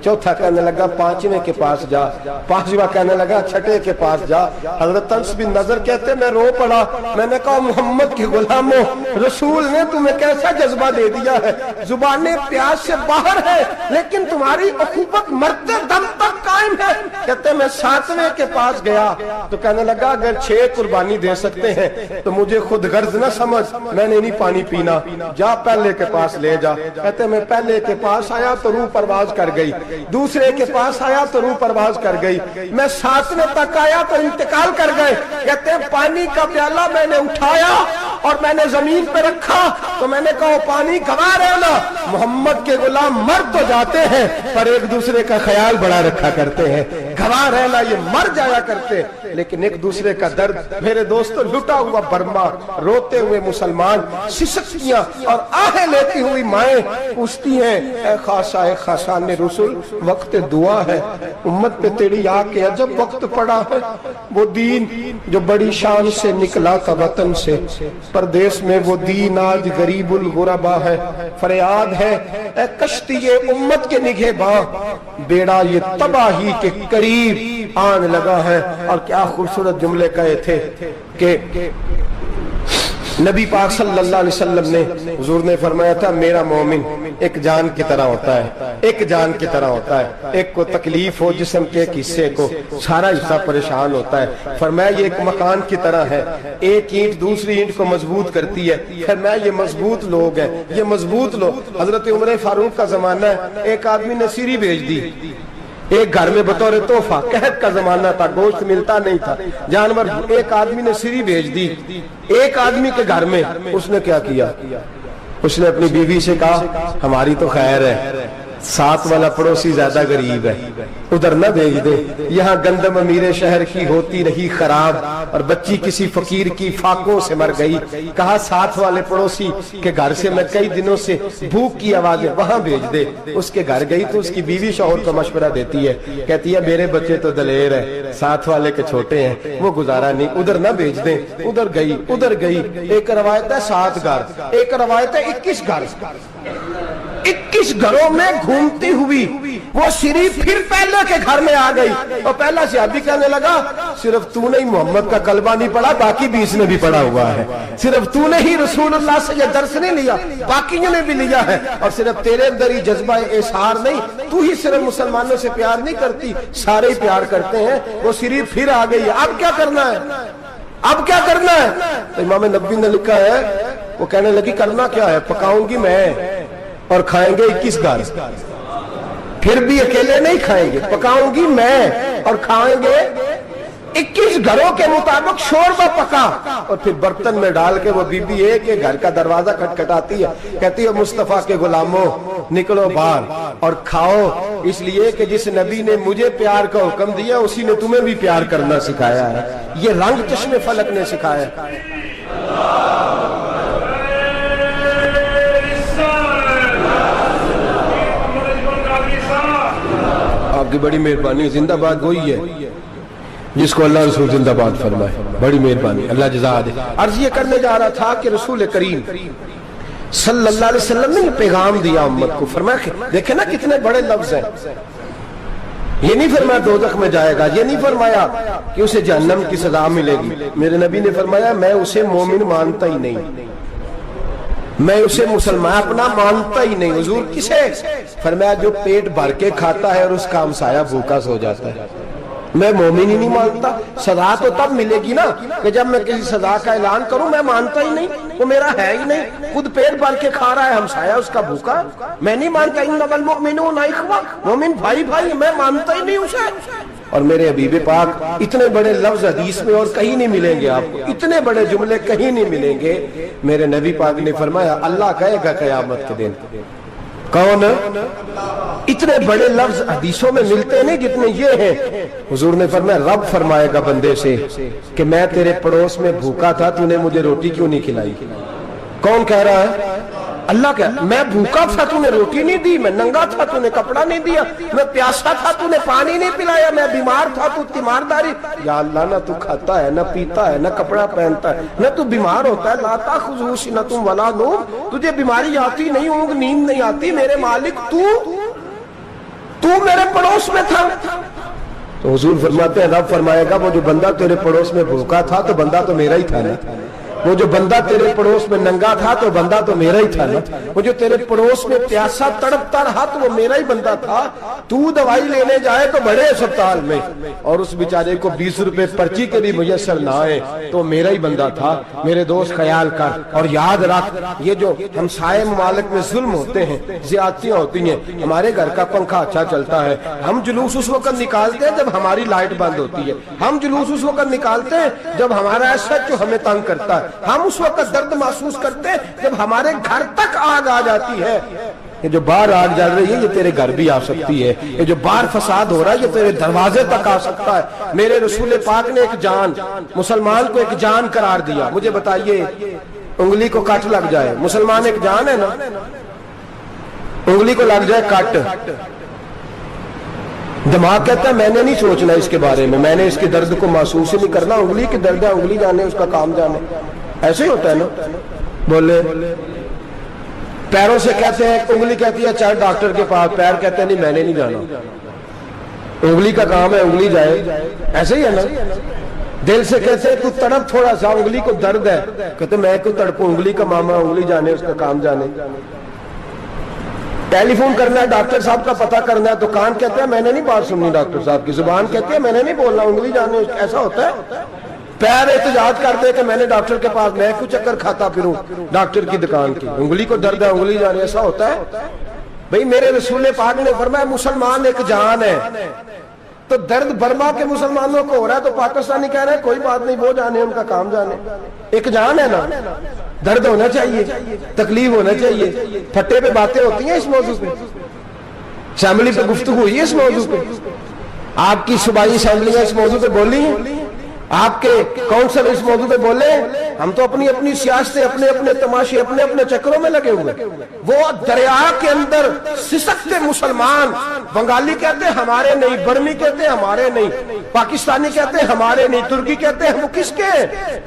چوتھا کہنے لگا 5ویں کے پاس جا, 5واں کہنے لگا 6ٹھے کے پاس جا. حضرت انس بن نضر کہتے میں رو پڑا, میں نے کہا محمد کے غلاموں, رسول نے تمہیں کیسا جذبہ دے دیا ہے, زبانیں پیاس سے باہر ہے لیکن تمہاری اخوت مرتے دم تک قائم ہے. کہتے میں 7ویں کے پاس گیا تو کہنے لگا اگر 6 قربانی دے سکتے ہیں تو مجھے خود غرض نہ سمجھ, میں نے نہیں پانی پینا, جا پہلے کے پاس لے جا. کہتے میں پہلے کے پاس آیا تو روح پرواز کر گئی, دوسرے کے پاس آیا تو روح پرواز کر گئی, میں 7ویں تک آیا تو انتقال کر گئے. کہتے ہیں پانی کا پیالہ میں نے اٹھایا اور میں نے زمین پہ رکھا تو میں نے کہا پانی گوا رہنا, محمد کے غلام مر تو جاتے ہیں پر ایک دوسرے کا خیال بڑا رکھا کرتے ہیں, گوا رہنا یہ مر جایا کرتے لیکن ایک دوسرے کا درد. میرے دوستو لٹا ہوا برما, روتے ہوئے مسلمان, سسکیاں اور آہیں لیتی ہوئی مائیں پوچھتی ہیں اے خاصا اے خاصان رسول, وقت دعا ہے, امت پہ تیری آ کے عجب وقت پڑا ہے. وہ دین جو بڑی شان سے نکلا تھا وطن سے, پردیس میں وہ دین آج غریب الغربا ہے. فریاد ہے اے کشتی امت کے نگہباں, بیڑا یہ تباہی کے قریب آن لگا ہے. اور کیا خوبصورت جملے کہے تھے کہ نبی پاک صلی اللہ علیہ وسلم نے, حضور نے فرمایا تھا میرا مومن ایک جان کی طرح ہوتا ہے, ایک جان کی طرح ہوتا ہے, ایک کو تکلیف ہو جسم کے ایک حصے کو سارا حصہ پریشان ہوتا ہے. فرمایا یہ ایک مکان کی طرح ہے, ایک اینٹ دوسری اینٹ کو مضبوط کرتی ہے. فرمایا یہ مضبوط لوگ ہیں, یہ مضبوط لوگ. حضرت عمر فاروق کا زمانہ ہے, ایک آدمی نے سیری بھیج دی ایک گھر میں بطور تحفہ, قحط کا زمانہ تھا, گوشت ملتا نہیں تھا, جانور. ایک آدمی نے سیری بھیج دی ایک آدمی کے گھر میں. اس نے کیا کیا, اس نے اپنی بیوی سے کہا ہماری تو خیر ہے, ساتھ والا پڑوسی زیادہ غریب ہے, ادھر نہ بھیج دے. یہاں گندم امیر شہر کی ہوتی رہی خراب اور بچی کسی فقیر کی فاقوں سے مر گئی. کہا ساتھ والے پڑوسی کے گھر سے میں کئی دنوں سے بھوک کی آوازیں وہاں بھیج دے. اس کے گھر گئی تو اس کی بیوی شوہر کو مشورہ دیتی ہے, کہتی ہے میرے بچے تو دلیر ہے, ساتھ والے کے چھوٹے ہیں, وہ گزارا نہیں, ادھر نہ بھیج دیں. ادھر گئی. ایک روایت ہے 7 گھر, ایک روایت ہے 21 گھر. 21 گھروں میں گھومتی ہوئی وہ شریف پھر پہلے کے گھر میں آ گئی. اور پہلا صحابی کہنے لگا صرف تو نے محمد کا کلمہ نہیں پڑھا, باقی 20 نے بھی پڑھا ہوا ہے. صرف تو نے ہی رسول اللہ سے یہ درس نہیں لیا, باقیوں نے بھی لیا ہے. اور صرف تیرے اندر ہی جذبہ اظہار نہیں, تو ہی صرف مسلمانوں سے پیار نہیں کرتی, سارے ہی پیار کرتے ہیں. وہ شریف پھر آ گئی. اب کیا کرنا ہے, اب کیا کرنا ہے؟ تو امام نبوی نے لکھا ہے, وہ کہنے لگی کرنا کیا ہے, پکاؤں گی میں اور کھائیں گے 21 گھر. پھر بھی اکیلے نہیں کھائیں گے, پکاؤں گی میں اور کھائیں گے 21 گھروں کے مطابق شوربہ پکا. اور پھر برتن میں ڈال کے وہ بی بی ایک کے گھر کا دروازہ کھٹکھٹاتی ہے, کہتی ہے مصطفیٰ کے غلاموں نکلو باہر اور کھاؤ, اس لیے کہ جس نبی نے مجھے پیار کا حکم دیا اسی نے تمہیں بھی پیار کرنا سکھایا ہے. یہ رنگ چشم فلک نے سکھایا ہے. آپ کی بڑی مہربانی. زندہ باد وہی ہے جس کو اللہ رسول زندہ باد فرمائے, بڑی مہربانی, اللہ جزا دے. عرض یہ کرنے جا رہا تھا کہ رسول کریم صلی اللہ علیہ وسلم نے یہ پیغام دیا امت کو. فرمایا دیکھیں نا کتنے بڑے لفظ ہیں. یہ نہیں فرمایا دوزخ میں جائے گا, یہ نہیں فرمایا کہ اسے جہنم کی سزا ملے گی. میرے نبی نے فرمایا میں اسے مومن مانتا ہی نہیں, میں اسے مسلمان اپنا مانتا ہی نہیں. حضور کسے؟ فرمایا جو پیٹ بھر کے کھاتا ہے اور اس کا ہمسایہ بھوکا سو جاتا ہے. میں مومن ہی نہیں مانتا. سزا تو تب ملے گی نا کہ جب میں کسی سزا کا اعلان کروں. میں مانتا ہی نہیں, وہ میرا ہے ہی نہیں. خود پیٹ بھر کے کھا رہا ہے, ہمسایہ اس کا بھوکا, میں نہیں مانتا. انما المؤمنون اخوہ, مومن بھائی بھائی, میں مانتا ہی نہیں اسے. اور میرے حبیب پاک اتنے بڑے لفظ حدیث میں اور کہیں نہیں ملیں گے آپ کو, اتنے بڑے جملے کہیں نہیں ملیں گے. میرے نبی پاک نے فرمایا اللہ کہے گا قیامت کے دن, کون؟ اتنے بڑے لفظ حدیثوں میں ملتے نہیں جتنے یہ ہیں. حضور نے فرمایا رب فرمائے گا بندے سے کہ میں تیرے پڑوس میں بھوکا تھا, تو نے مجھے روٹی کیوں نہیں کھلائی؟ کون کہہ رہا ہے؟ اللہ کہہ, میں بھوکا تھا تو نے روٹی نہیں دی, میں ننگا تھا تو نے کپڑا نہیں دیا, میں پیاسا تھا تو نے پانی نہیں پلایا, میں بیمار تھا تو تیمارداری. یا اللہ نہ تو کھاتا ہے, نہ پیتا ہے, نہ کپڑا پہنتا ہے, نہ تو بیمار ہوتا ہے. لا تاخذہ سنۃ ولا نوم, تجھے بیماری آتی نہیں, اونگ نیند نہیں آتی. میرے مالک تو میرے پڑوس میں تھا. تو حضور فرماتے ہیں رب فرمائے گا وہ جو بندہ تیرے پڑوس میں بھوکا تھا تو بندہ تو میرا ہی تھا نا, وہ جو بندہ تیرے پڑوس میں ننگا تھا تو بندہ تو میرا ہی تھا نا, وہ جو تیرے پڑوس میں پیاسا تڑپتا رہا تو وہ میرا ہی بندہ تھا. تو دوائی لینے جائے تو بڑے اسپتال میں اور اس بیچارے کو 20 روپے پرچی کے بھی میسر نہ آئے تو میرا ہی بندہ تھا. میرے دوست خیال کر اور یاد رکھ, یہ جو ہمسائے ممالک میں ظلم ہوتے ہیں, زیادتیاں ہوتی ہیں. ہمارے گھر کا پنکھا اچھا چلتا ہے, ہم جلوس اس وقت نکالتے ہیں جب ہماری لائٹ بند ہوتی ہے. ہم جلوس اس وقت نکالتے ہیں جب ہمارا ایسا جو ہمیں تنگ کرتا ہے. ہم اس وقت درد محسوس کرتے ہیں جب ہمارے گھر تک آگ آ جاتی ہے. یہ جو باہر آگ جل رہی ہے یہ تیرے گھر بھی آ سکتی ہے. یہ جو باہر فساد ہو رہا ہے یہ تیرے دروازے تک آ سکتا ہے. میرے رسول پاک نے ایک جان, مسلمان کو ایک جان قرار دیا. مجھے بتائیے انگلی کو کٹ لگ جائے, مسلمان ایک جان ہے نا, انگلی کو لگ جائے کٹ, دماغ کہتا ہے میں نے نہیں سوچنا اس کے بارے میں نے اس کے درد کو محسوس ہی نہیں کرنا. انگلی کی درد ہے, انگلی جانے, اس کا کام جانے. ایسے ہی ہوتا ہے نا. بولے پیروں سے کہتے ہیں, انگلی کہتی ہے چاہے ڈاکٹر کے پاس, پیر کہتے ہیں نہیں میں نے نہیں جانا, انگلی کا کام ہے انگلی جائے. ایسے ہی ہے نا. دل سے کہتے ہیں تو تڑپ تھوڑا سا, انگلی کو درد ہے, کہتے میں کیوں تڑپوں, انگلی کا ماما, انگلی جانے, اس کا کام جانے. ٹیلی فون کرنا ہے, ڈاکٹر صاحب کا پتہ کرنا ہے تو کان کہتے ہیں میں نے نہیں بات سننی ڈاکٹر صاحب کی, زبان کہتی ہے میں نے نہیں بولنا, انگلی جانے. ایسا ہوتا ہے. پیر احتجاج کرتے کہ میں نے ڈاکٹر کے پاس, میں کیوں چکر کھاتا پھروں ڈاکٹر کی دکان کی, انگلی کو درد ہے انگلی جانے. ایسا ہوتا ہے بھئی. میرے رسول پاک نے فرمایا مسلمان ایک جان ہے. تو درد برما کے مسلمانوں کو ہو رہا ہے تو پاکستانی کہہ رہے ہیں کوئی بات نہیں, وہ جانے, ان کا کام جانے. ایک جان ہے نا, درد ہونا چاہیے, تکلیف ہونا چاہیے. پھٹے پہ باتیں ہوتی ہیں اس موضوع پہ, اسمبلی پہ گفتگو ہوئی ہے اس موضوع پہ. آپ کی صوبائی اسمبلیاں اس موضوع پہ بولی ہیں؟ آپ کے کونسل اس موضوع پہ بولے؟ ہم تو اپنی اپنی سیاستیں، اپنے اپنے تماشے، اپنے اپنے چکروں میں لگے ہوئے. وہ دریا کے اندر سسکتے مسلمان، بنگالی کہتے ہیں ہمارے نہیں، برمی کہتے ہیں ہمارے نہیں، پاکستانی کہتے ہیں ہمارے نہیں، ترکی کہتے ہیں وہ کس کے ہیں؟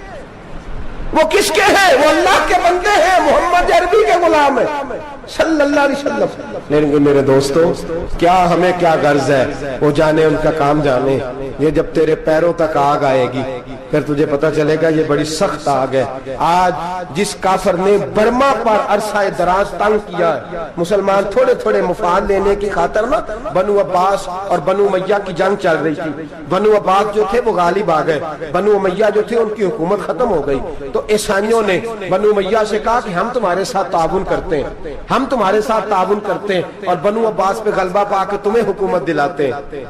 وہ کس کے ہیں؟ وہ اللہ کے بندے ہیں، محمد عربی کے غلام ہیں صلی اللہ علیہ وسلم. لیکن میرے دوستو، کیا ہمیں کیا غرض ہے؟ وہ جانے، ان کا کام جانے. یہ جب تیرے پیروں تک آگ آئے گی پھر تجھے پتہ چلے گا یہ بڑی سخت آگ ہے. آج جس کافر نے برما پر عرصہ دراز تنگ کیا ہے، مسلمان تھوڑے تھوڑے مفاد لینے کی خاطر نا، بنو عباس اور بنو امیہ کی جنگ چل رہی تھی. بنو عباس جو تھے وہ غالب آ گئے، بنو امیہ جو تھے ان کی حکومت ختم ہو گئی. تو عیسائیوں نے بنو امیہ سے کہا کہ ہم تمہارے ساتھ تعاون کرتے ہیں، ہم تمہارے ساتھ تعاون کرتے ہیں اور بنو عباس پہ غلبہ پا کے تمہیں حکومت دلاتے ہیں.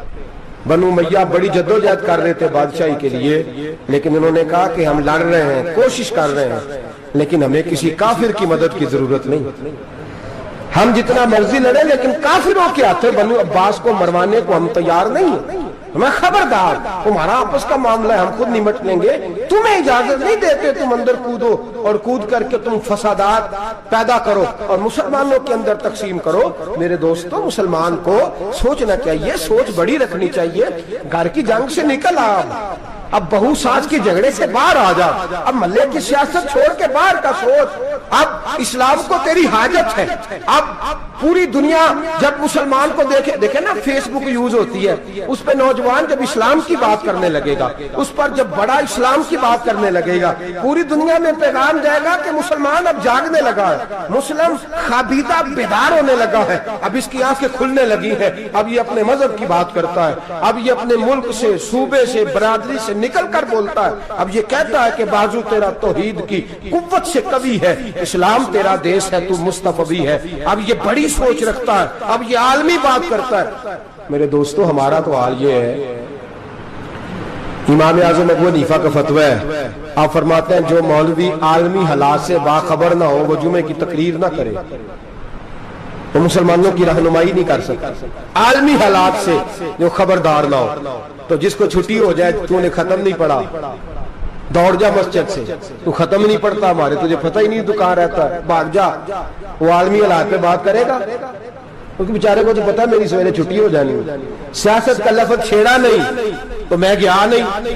بنو امیہ بڑی جدوجہد کر رہے تھے بادشاہی کے لیے، لیکن انہوں نے کہا کہ ہم لڑ رہے ہیں، کوشش کر رہے ہیں، لیکن ہمیں کسی کافر کی مدد کی ضرورت نہیں. ہم جتنا مرضی لڑیں لیکن کافروں کے ہاتھوں بنو عباس کو مروانے کو ہم تیار نہیں ہیں. ہمیں خبردار، تمہارا آپس کا معاملہ ہے، ہم خود نمٹ لیں گے، تمہیں اجازت نہیں دیتے تم اندر کودو اور کود کر کے تم فسادات پیدا کرو اور مسلمانوں کے اندر تقسیم کرو. میرے دوستو، مسلمان کو سوچنا چاہیے، سوچ بڑی رکھنی چاہیے. گھر کی جنگ سے نکل آ، اب بہو ساس کے جھگڑے سے باہر آ جا، اب محلے کی سیاست چھوڑ کے باہر کا سوچ. اب اسلام کو تیری حاجت ہے. اب پوری دنیا جب مسلمان کو دیکھے نا، فیس بک یوز ہوتی ہے، اس پہ نوجوان جب اسلام کی بات کرنے لگے گا، اس پر جب بڑا اسلام کی بات کرنے لگے گا، پوری دنیا میں پیغام جائے گا کہ مسلمان اب جاگنے لگا ہے، مسلم خوابیدہ بیدار ہونے لگا ہے، اب اس کی آنکھیں کھلنے لگی ہیں، اب یہ اپنے مذہب کی بات کرتا ہے، اب یہ اپنے ملک سے، صوبے سے، برادری سے نکل کر بولتا ہے. اب یہ کہتا ہے کہ بازو تیرا توحید کی قوت سے قوی ہے، اسلام تیرا دیس ہے، تو مصطفی ہے. اب یہ بڑی سوچ رکھتا ہے، اب یہ عالمی بات کرتا ہے. میرے دوستو، ہمارا تو حال یہ ہے، امام اعظم ابو حنیفہ کا فتویٰ ہے، آپ فرماتے ہیں جو مولوی عالمی حالات سے باخبر نہ ہو وہ جمعے کی تقریر نہ کرے، وہ مسلمانوں کی رہنمائی نہیں کر سکتا. عالمی حالات سے جو خبردار نہ ہو، تو جس کو چھٹی ہو جائے، تو نے ختم نہیں پڑھا، دوڑ جا مسجد سے، تو ختم نہیں پڑھتا ہمارے، تجھے پتہ ہی نہیں دکان رہتا ہے، بھاگ جا. وہ عالمی حالات پہ بات کرے گا، کیونکہ بیچارے کو تو پتا میری سویرے چھٹی ہو جانی. سیاست کا لفظ چھیڑا نہیں تو میں گیا نہیں.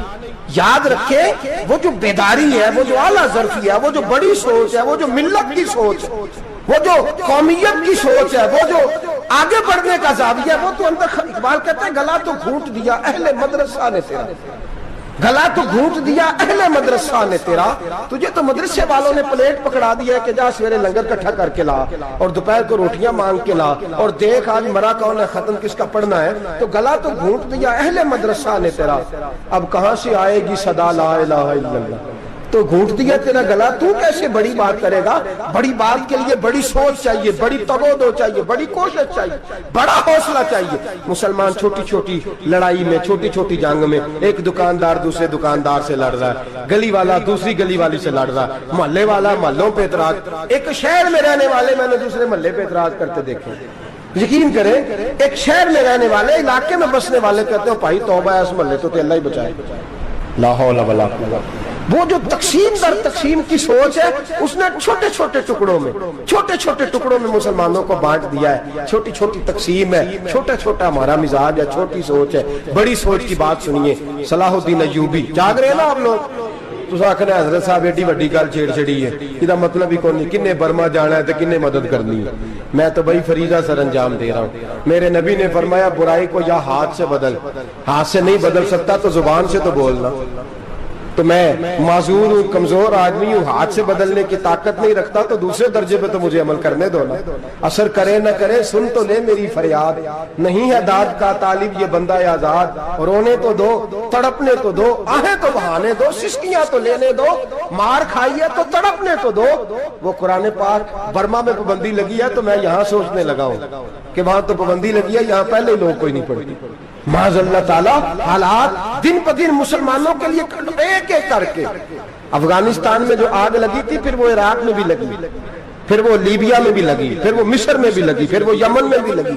یاد رکھے، وہ جو بیداری ہے، وہ جو اعلیٰ ظرفی ہے، وہ جو بڑی سوچ ہے، وہ جو ملت کی سوچ ہے، وہ جو قومیت کی سوچ ہے، وہ جو آگے بڑھنے کا زاویہ ہے، وہ تو اندر. اقبال کہتا ہے گلا تو گھونٹ دیا اہل مدرسہ نے تیرا، گلا تو گھونٹ دیا اہل مدرسہ نے تیرا. تجھے تو مدرسے والوں نے پلیٹ پکڑا دیا کہ جا سویرے لنگر کٹھا کر کے لا اور دوپہر کو روٹیاں مانگ کے لا اور دیکھ آج مرا کون ہے، ختم کس کا پڑھنا ہے. تو گلا تو گھونٹ دیا اہل مدرسہ نے تیرا، اب کہاں سے آئے گی صدا لا الہ الا اللہ. تو گھونٹ دیا تیرا گلا، تو کیسے بڑی بات کرے گا؟ بڑی بات کے لیے بڑی سوچ چاہیے، بڑی تگودو چاہیے، بڑی کوشش چاہیے، بڑا حوصلہ چاہیے. مسلمان چھوٹی چھوٹی لڑائی میں، چھوٹی چھوٹی جنگ میں، ایک دکاندار دوسرے دکاندار سے لڑ رہا ہے، گلی والا دوسری گلی والی سے لڑ رہا ہے، محلے والا محلوں پہ اعتراض. ایک شہر میں رہنے والے میں نے دوسرے محلے پہ اعتراض کرتے دیکھے. یقین کریں، ایک شہر میں رہنے والے، علاقے میں بسنے والے کہتے ہیں بھائی توبہ ہے اس محلے تو اللہ ہی بچائے. لا حول ولا قوت. وہ جو تقسیم در تقسیم کی سوچ ہے، اس نے چھوٹے چھوٹے ٹکڑوں میں مسلمانوں کو بانٹ دیا ہے. چھوٹی چھوٹی تقسیم ہے، چھوٹا چھوٹا ہمارا مزاج ہے، چھوٹی سوچ ہے. بڑی سوچ کی بات سنیے. صلاح الدین ایوبی، جاگ رہے ہیں نا آپ لوگ؟ تو آخر حضرت صاحب ایڈی وڈی گل چھیڑ چھڑی ہے، یہ مطلب ہی کون نہیں، کنے برما جانا ہے تو کنے مدد کرنی ہے. میں تو بڑی فریضہ سر انجام دے رہا ہوں. میرے نبی نے فرمایا برائی کو یا ہاتھ سے بدل، ہاتھ سے نہیں بدل سکتا تو زبان سے تو بولنا. تو میں معذور ہوں، کمزور آدمی ہوں، ہاتھ سے بدلنے کی طاقت نہیں رکھتا، تو دوسرے درجے پہ تو مجھے عمل کرنے دو نا. اثر کرے نہ کرے سن تو لے میری فریاد، نہیں ہے داد کا طالب یہ بندہ آزاد. رونے تو دو، تڑپنے تو دو، آہیں تو بہانے دو، سسکیاں تو لینے دو، مار کھائیے تو تڑپنے تو دو. وہ قرآن پاک برما میں پابندی لگی ہے تو میں یہاں سوچنے لگا ہوں کہ وہاں تو پابندی لگی ہے، یہاں پہلے ہی لوگ کوئی نہیں پڑھتی. معاذ اللہ تعالیٰ حالات دن پہ دن مسلمانوں کے لیے ایک ایک کر کے. افغانستان میں جو آگ لگی تھی، پھر وہ عراق میں بھی لگی، پھر وہ لیبیا میں بھی لگی، پھر وہ مصر میں بھی لگی، پھر وہ یمن میں بھی لگی.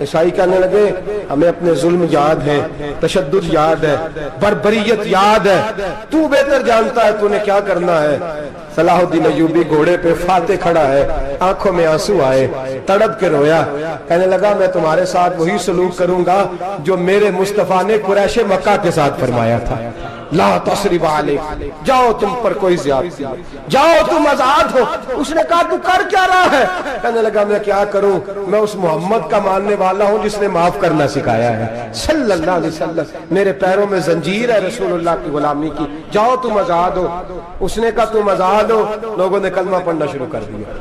عیسائی کہنے لگے ہمیں اپنے ظلم یاد ہے، تشدد یاد ہے، بربریت یاد ہے، تو بہتر جانتا ہے تو نے کیا کرنا ہے۔ صلاح الدین ایوبی گھوڑے پہ فاتح کھڑا ہے، آنکھوں میں آنسو آئے، تڑپ کے رویا، کہنے لگا میں تمہارے ساتھ وہی سلوک کروں گا جو میرے مصطفیٰ نے قریش مکہ کے ساتھ فرمایا تھا، لا تصریب علیک، جاؤ تم پر کوئی زیادتی نہیں، جاؤ تم آزاد ہو۔ اس نے کہا تو کر کیا رہا ہے؟ کہنے لگا میں کیا کروں، میں اس محمد کا ماننے والا ہوں جس نے معاف کرنا سکھایا ہے صلی اللہ علیہ وسلم، میرے پیروں میں زنجیر ہے رسول اللہ کی غلامی کی، جاؤ تم آزاد ہو۔ اس نے کہا تم آزاد ہو، لوگوں نے کلمہ پڑھنا شروع کر دیا،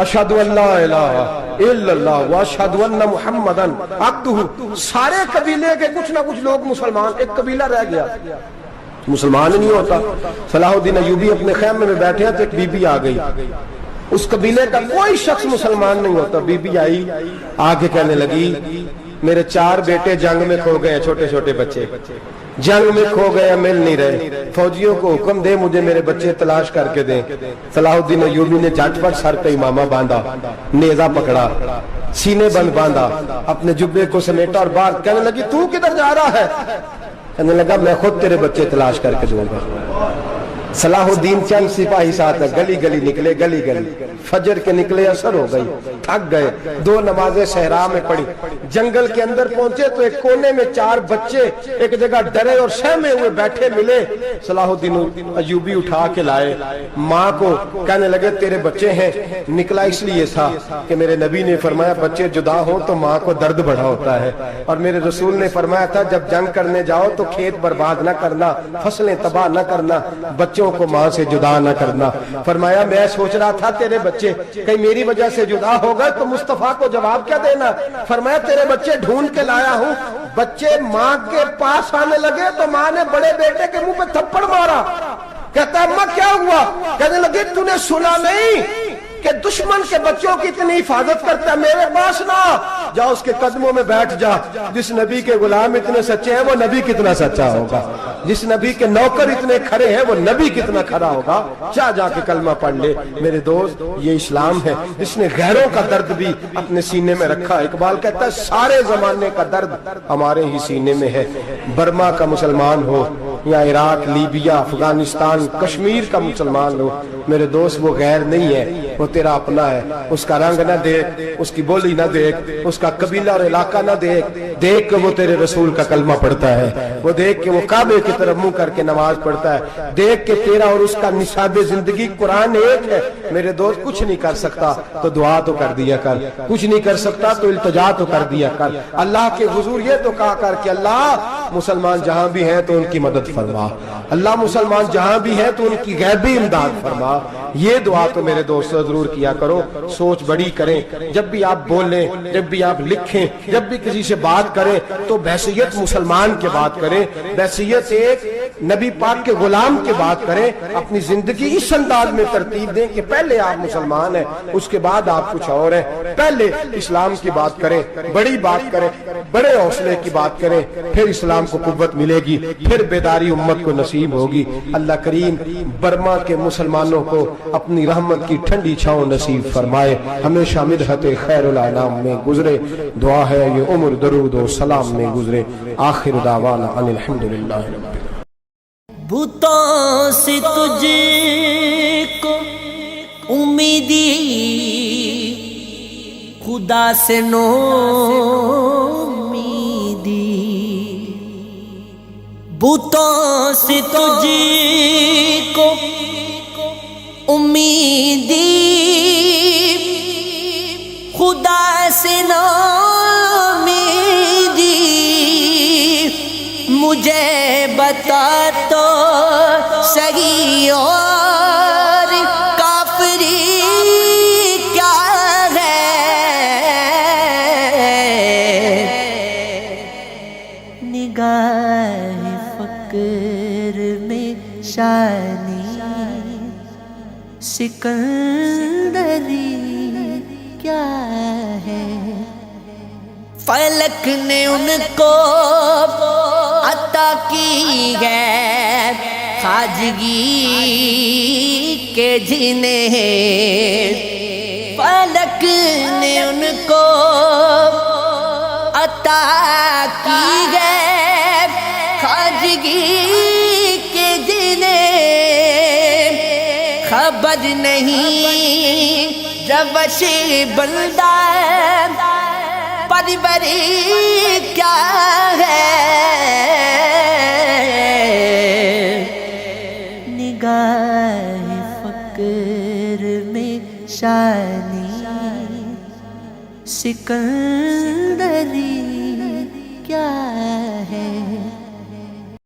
اشہد ان لا الہ الا اللہ واشہد ان محمدن عبدہ۔ سارے قبیلے کے کچھ نہ کچھ لوگ مسلمان، ایک قبیلہ رہ گیا مسلمان نہیں ہوتا۔ صلاح الدین ایوبی اپنے خیمے میں بیٹھے ہیں تو ایک بی بی آ گئی، اس قبیلے کا کوئی شخص مسلمان نہیں ہوتا۔ بی بی آئی، آگے کہنے لگی میرے 4 بیٹے جنگ میں کھو گئے ہیں، چھوٹے چھوٹے بچے جنگ میں کھو گئے، مل نہیں رہے، فوجیوں کو حکم دے مجھے میرے بچے تلاش کر کے دیں۔ صلاح الدین ایوبی نے جھٹ پٹ سر پہ امامہ باندھا، نیزہ پکڑا، سینے بند باندھا، اپنے جبے کو سمیٹا اور باہر کہنے لگی تو کدھر جا رہا ہے؟ کہنے لگا میں خود تیرے بچے تلاش کر کے دوں گا۔ صلاح الدین چند سپاہی ساتھ گلی گلی نکلے، گلی گلی فجر کے نکلے، اثر ہو گئی، تھک گئے، 2 نمازیں صحرا میں پڑھی، جنگل کے اندر پہنچے تو ایک کونے میں 4 بچے ایک جگہ ڈرے اور سہمے ہوئے بیٹھے ملے۔ صلاح الدین ایوبی اٹھا کے لائے، ماں کو کہنے لگے تیرے بچے ہیں، نکلا اس لیے تھا کہ میرے نبی نے فرمایا بچے جدا ہوں تو ماں کو درد بڑا ہوتا ہے، اور میرے رسول نے فرمایا تھا جب جنگ کرنے جاؤ تو کھیت برباد نہ کرنا، فصلیں تباہ نہ کرنا، بچوں کو ماں سے جدا نہ کرنا۔ فرمایا میں سوچ رہا تھا تیرے بچے کہیں میری وجہ سے جدا ہو گئے تو مصطفیٰ کو جواب کیا دینا۔ فرمایا تیرے بچے ڈھونڈ کے لایا ہوں۔ بچے ماں کے پاس آنے لگے تو ماں نے بڑے بیٹے کے منہ پہ تھپڑ مارا، کہتا ہے اماں کیا ہوا؟ کہنے لگے تو نے سنا نہیں کہ دشمن کے بچوں کی اتنی حفاظت کرتا ہے، میرے پاس نہ جا، اس کے قدموں میں بیٹھ جا۔ جس نبی کے غلام اتنے سچے ہیں وہ نبی کتنا سچا ہوگا، جس نبی کے نوکر اتنے کھڑے ہیں وہ نبی کتنا کھڑا ہوگا، جا کے کلمہ پڑھ لے۔ میرے دوست یہ اسلام ہے جس نے غیروں کا درد بھی اپنے سینے میں رکھا۔ اقبال کہتا ہے سارے زمانے کا درد ہمارے ہی سینے میں ہے، برما کا مسلمان ہو یا عراق، لیبیا، افغانستان، کشمیر کا مسلمان ہو، میرے دوست وہ غیر نہیں ہے، وہ تیرا اپنا ہے۔ اس کا رنگ نہ دیکھ، اس کی بولی نہ دیکھ، اس کا قبیلہ اور علاقہ نہ دیکھ، دیکھ کہ وہ تیرے رسول کا کلمہ پڑھتا ہے، وہ دیکھ کہ وہ کعبے کی طرف منہ کر کے نماز پڑھتا ہے، دیکھ کہ تیرا اور اس کا نصاب زندگی قرآن ایک ہے۔ میرے دوست کچھ نہیں کر سکتا تو دعا تو کر دیا کر، کچھ نہیں کر سکتا تو التجا تو کر دیا کر، اللہ کے حضور یہ تو کہا کر کہ اللہ مسلمان جہاں بھی ہیں تو ان کی مدد فرما، اللہ مسلمان جہاں بھی ہیں تو ان کی غیبی امداد فرما۔ یہ دعا تو میرے دوستو ضرور کیا کرو، سوچ بڑی کریں، جب بھی آپ بولیں، جب بھی آپ لکھیں، جب بھی کسی سے بات کریں تو بحیثیت مسلمان کے بات کریں، بحیثیت ایک نبی پاک کے غلام کے بات کریں، اپنی زندگی اس انداز میں ترتیب دیں کہ پہلے آپ مسلمان ہیں، اس کے بعد آپ کچھ اور ہیں، پہلے اسلام کی بات کریں، بڑی بات کریں، بڑے حوصلے کی بات کریں، پھر اسلام کو قوت ملے گی، پھر بیداری امت کو نصیب ہوگی۔ اللہ کریم برما کے مسلمانوں کو اپنی رحمت کی ٹھنڈی چھاؤں نصیب فرمائے، ہمیشہ مدحت خیر الانام میں گزرے، دعا ہے یہ عمر درود و سلام میں گزرے۔ آخر دعوانا ان الحمدللہ رب العالمین۔ بتوں سے تجھ کو امیدی، خدا سے نو امیدی، بتوں سے تجھ کو امیدی، خدا سے نو امیدی، مجھے بتا تو صحیح اور کافری کیا ہے، نگاہ فقر میں شانی سکندری کیا ہے، فلک نے ان کو عطا کی ہے خواجگی کے جنہیں، فلک نے ان کو خواجگی کے جنہیں خبر نہیں روش بندہ پروری کیا ہے نگاہ فقر میں شانی سکندری